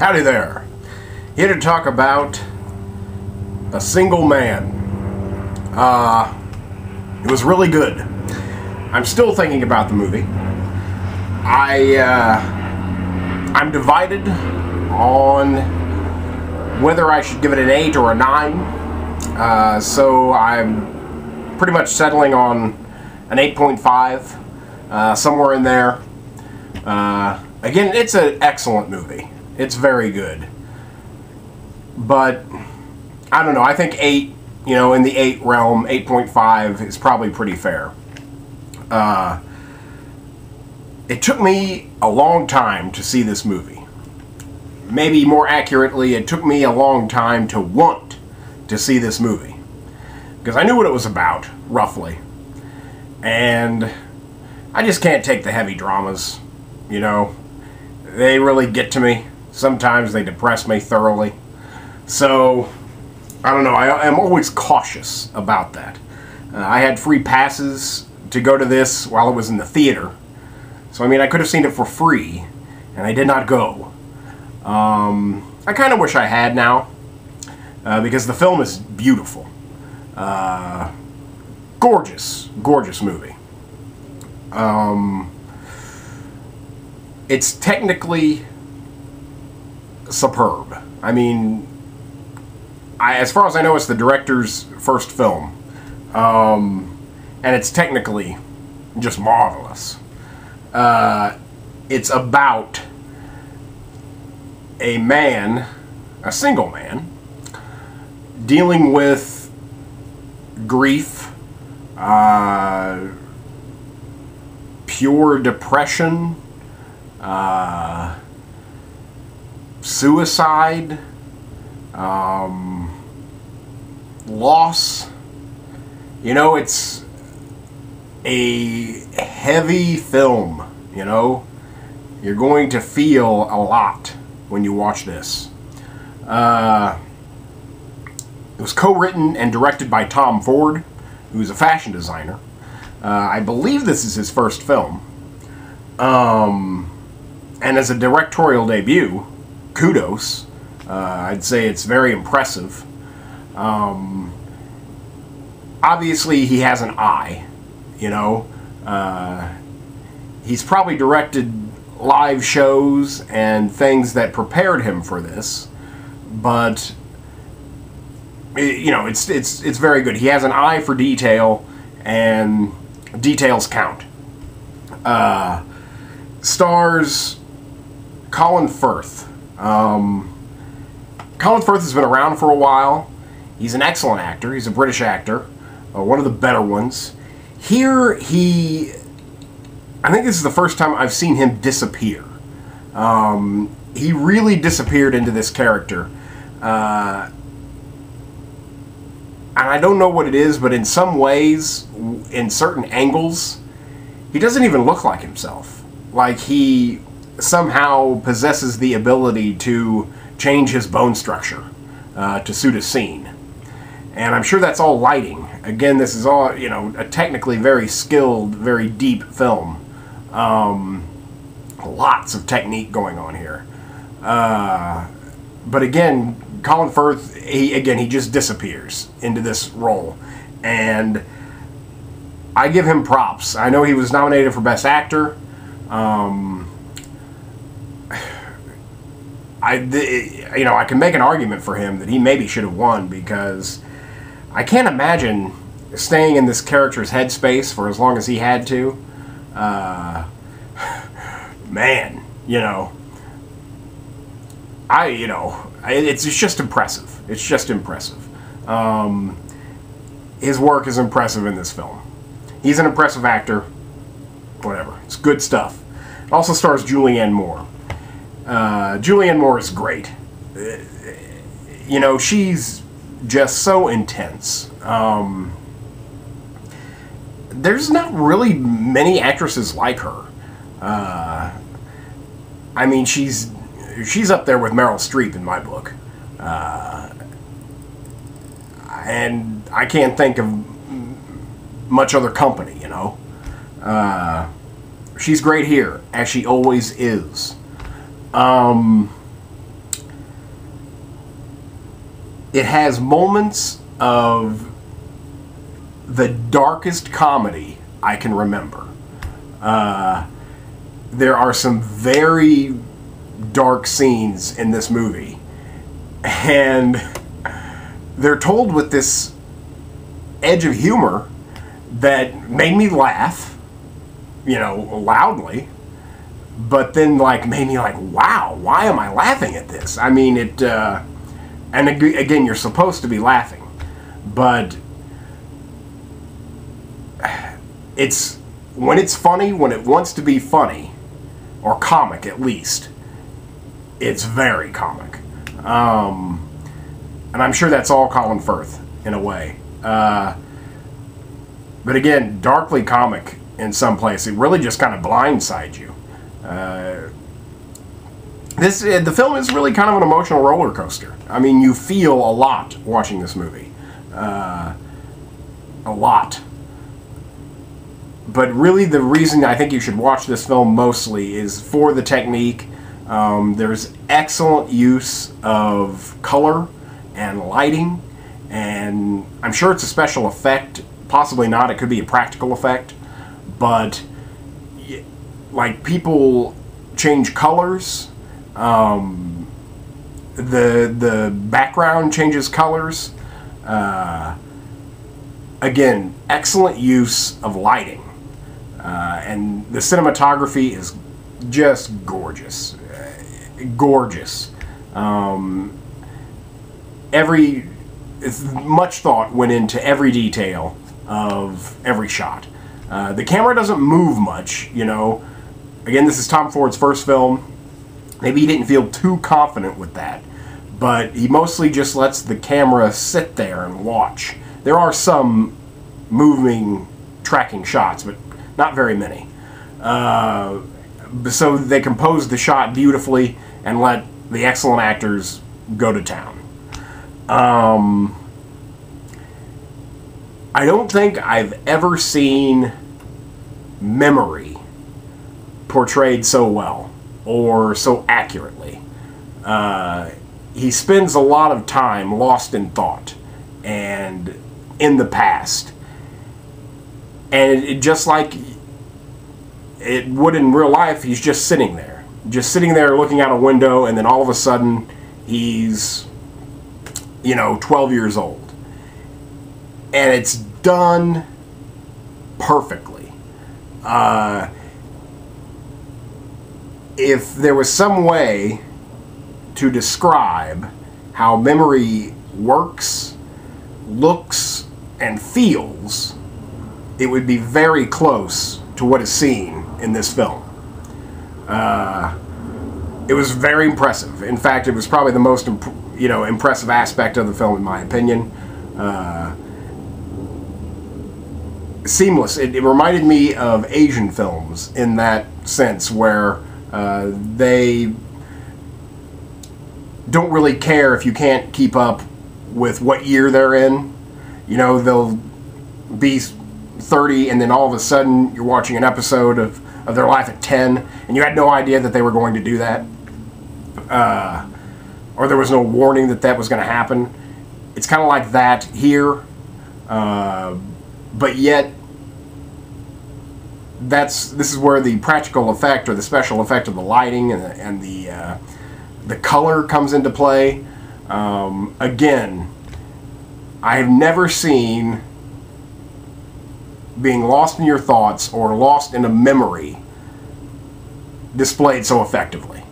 Howdy there. Here to talk about A Single Man. It was really good. I'm still thinking about the movie. I'm divided on whether I should give it an 8 or a 9. So I'm pretty much settling on an 8.5, somewhere in there. Again, it's an excellent movie. It's very good. But, I don't know, I think 8, in the 8 realm, 8.5 is probably pretty fair. It took me a long time to see this movie. Maybe more accurately, it took me a long time to want to see this movie. Because I knew what it was about, roughly. And I just can't take the heavy dramas, They really get to me. Sometimes they depress me thoroughly. So, I don't know, I am always cautious about that. I had free passes to go to this while it was in the theater. So, I could have seen it for free, and I did not go. I kind of wish I had now, because the film is beautiful. Gorgeous, gorgeous movie. It's technically superb. As far as I know, it's the director's first film. And it's technically just marvelous. It's about a man, a single man, dealing with grief, pure depression, suicide, loss. It's a heavy film, You're going to feel a lot when you watch this. It was co-written and directed by Tom Ford, who's a fashion designer. I believe this is his first film. And as a directorial debut, kudos. I'd say it's very impressive. Obviously, he has an eye, He's probably directed live shows and things that prepared him for this, but it's very good. He has an eye for detail, and details count. Stars Colin Firth. Colin Firth has been around for a while. He's an excellent actor. He's a British actor, one of the better ones. Here, I think this is the first time I've seen him disappear. He really disappeared into this character. And I don't know what it is, but in some ways, in certain angles, he doesn't even look like himself. Like he somehow possesses the ability to change his bone structure to suit a scene. And I'm sure that's all lighting. Again, this is all, a technically very skilled, very deep film. Lots of technique going on here. But again, Colin Firth, he just disappears into this role. And I give him props. I know he was nominated for Best Actor. I can make an argument for him that he maybe should have won, because I can't imagine staying in this character's headspace for as long as he had to. Man, it's just impressive. It's just impressive. His work is impressive in this film. He's an impressive actor. Whatever. It's good stuff. It also stars Julianne Moore. Julianne Moore is great. She's just so intense. There's not really many actresses like her. She's up there with Meryl Streep in my book. And I can't think of much other company, She's great here, as she always is. it has moments of the darkest comedy I can remember. There are some very dark scenes in this movie, and they're told with this edge of humor that made me laugh, you know, loudly, but then like made me like, wow, why am I laughing at this? I mean, it and again, you're supposed to be laughing, but it's when it's funny, when it wants to be funny or comic at least, it's very comic. And I'm sure that's all Colin Firth in a way. But again, darkly comic in some place. It really just kind of blindsides you. The film is really kind of an emotional roller coaster. I mean, you feel a lot watching this movie. A lot. But really the reason I think you should watch this film mostly is for the technique. There's excellent use of color and lighting, and I'm sure it's a special effect. Possibly not. It could be a practical effect. But like, people change colors. The background changes colors. Again, excellent use of lighting. And the cinematography is just gorgeous. Gorgeous. Much thought went into every detail of every shot. The camera doesn't move much, you know. Again, this is Tom Ford's first film. Maybe he didn't feel too confident with that, but he mostly just lets the camera sit there and watch. There are some moving, tracking shots, but not very many. So they composed the shot beautifully and let the excellent actors go to town. I don't think I've ever seen memory portrayed so well or so accurately. He spends a lot of time lost in thought and in the past. And it just like it would in real life, he's just sitting there. Just sitting there looking out a window, and then all of a sudden he's, you know, 12 years old. And it's done perfectly. If there was some way to describe how memory works, looks, and feels, it would be very close to what is seen in this film. It was very impressive. In fact, it was probably the most impressive aspect of the film, in my opinion. Seamless. It reminded me of Asian films in that sense, where they don't really care if you can't keep up with what year they're in. You know, they'll be 30 and then all of a sudden you're watching an episode of their life at 10 and you had no idea that they were going to do that. Or there was no warning that that was going to happen. It's kind of like that here. But yet, this is where the practical effect or the special effect of the lighting and the color comes into play. Again, I have never seen being lost in your thoughts or lost in a memory displayed so effectively.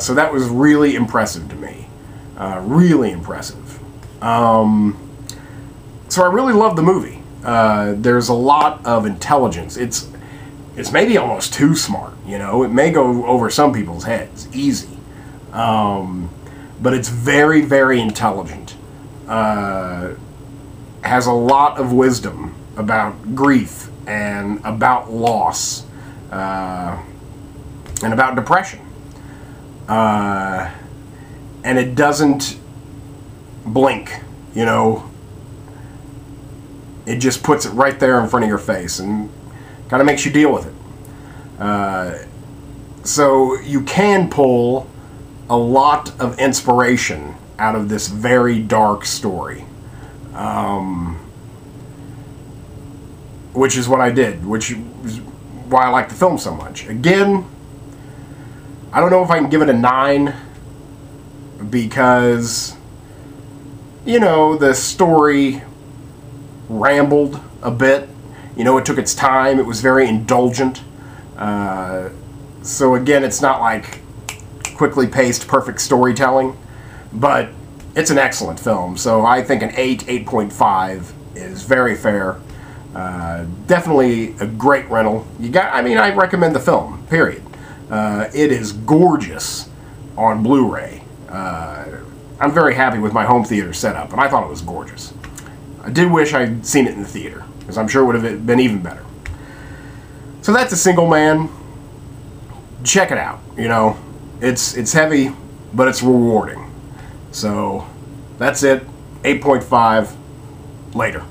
So that was really impressive to me. Really impressive. So I really love the movie. There's a lot of intelligence. It's maybe almost too smart, you know. It may go over some people's heads, easy. But it's very, very intelligent. Has a lot of wisdom about grief and about loss and about depression. And it doesn't blink, you know. It just puts it right there in front of your face and kind of makes you deal with it. So you can pull a lot of inspiration out of this very dark story. Which is what I did, which is why I like the film so much. Again, I don't know if I can give it a 9 because, you know, the story rambled a bit. You know, it took its time. It was very indulgent. So again, it's not like quickly paced, perfect storytelling, but it's an excellent film. So I think an 8.5 is very fair. Definitely a great rental. I recommend the film, period. It is gorgeous on Blu-ray. I'm very happy with my home theater setup, and I thought it was gorgeous. I did wish I'd seen it in the theater, because I'm sure it would have been even better. So that's A Single Man. Check it out. You know, it's heavy, but it's rewarding. So that's it. 8.5. Later.